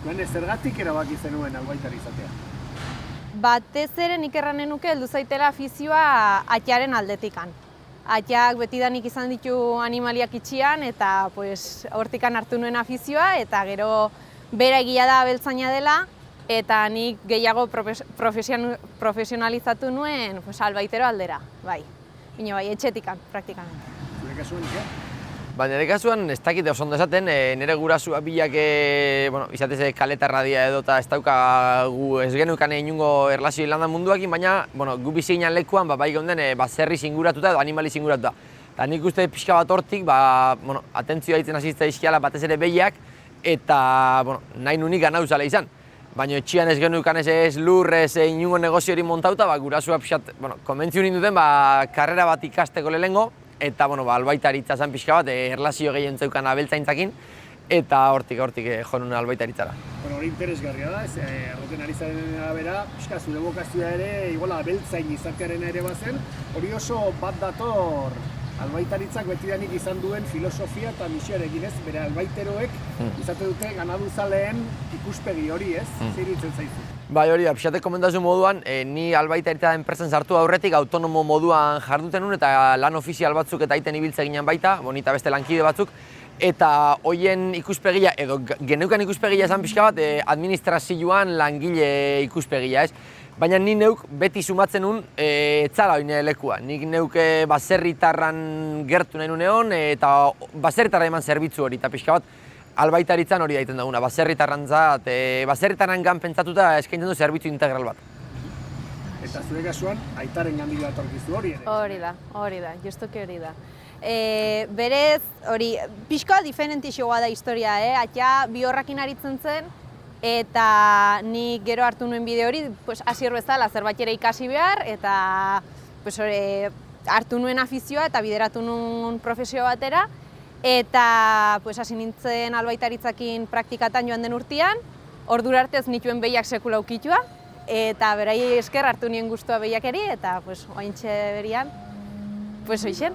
Zergatik erabaki zenuen albaitari izatea? Batez ere nik erranen nuke heldu zaitela afizioa atxaren aldetikan. Atxak betidanik izan ditu animaliak itxian eta hortikan hartu nuen afizioa eta gero bera egia da abeltzaina dela eta nik gehiago profesionalizatu nuen albaitero aldera, bai. Bino bai, etxetikan, praktikamente. Zure kasuan, ja? Baina nire kasuan ez dakit oso ondo esaten, nire gurasua bilak izatez kaletarra dia edo eta ez daukagu ez genukan inungo erlazio landa munduakin, baina gu bizi ginen lekuan bai geunden baserriz inguratuta edo animaliz inguratuta. Eta nik uste pixka bat hortik atentzioa ditzen hasiztea izkiala batez ere behiak eta nahi nunik ganauzala izan. Baina etxian ez genukan ez lurrez inungo negozio hori montauta, gurasua pixat konbentziu ninduten karrera bat ikasteko lehengo, eta albaitaritza zen pixka bat, erlazio gehien zeukan abeltzaintzakin, eta hortik jo nuen albaitaritzara. Hori interesgarria da, erroten ari zaren arabera, pixka zure bokazioa ere, igual abeltzain izatearena ere bazen, hori oso bat dator albaitaritzak betidanik izan duen filosofia eta misioarekin ez, bere albaiteroek izate dute ganaduzaleen ikuspegi hori ez, zer iruditzen zaizu? Bai, hori da, pixatek komentazu moduan, ni albaitaritza enpresen sartu aurretik autonomo moduan jarduten nuen eta lan ofizial batzuk eta aiten ibiltze ginen baita, bonita beste lankide batzuk, eta hoien ikuspegia, edo geneukan ikuspegia esan pixka bat, administrazioan langile ikuspegia ez. Baina ni neuk beti sumatzen nun etzala hori nire lekua. Nik neuk baserritarran gertu nahi nuneon eta baserritarra eman zerbitzu hori, eta pixka bat albaitaritzan hori daiten duguna, baserritarrantzat, baserritarran gan pentsatuta eskaintzen du zerbitzu integral bat. Eta zure kasuan, aitaren gandik datorkizu hori ere? Hori da, justuki hori da. Berez, hori, pixka diferentixoa da historia, atxa bi horrakin aritzen zen, eta nik gero hartu nuen bide hori, hasier bezala zerbait ere ikasi behar, eta hartu nuen afizioa eta bideratu nuen profesio batera, eta hasi nintzen albaitaritzakin praktikatan joan den urtean, ordura arte ez nituen behiak sekula ukitua, eta beraiei esker hartu nien gustua behiakeri, eta oaintxe berian, hoixen,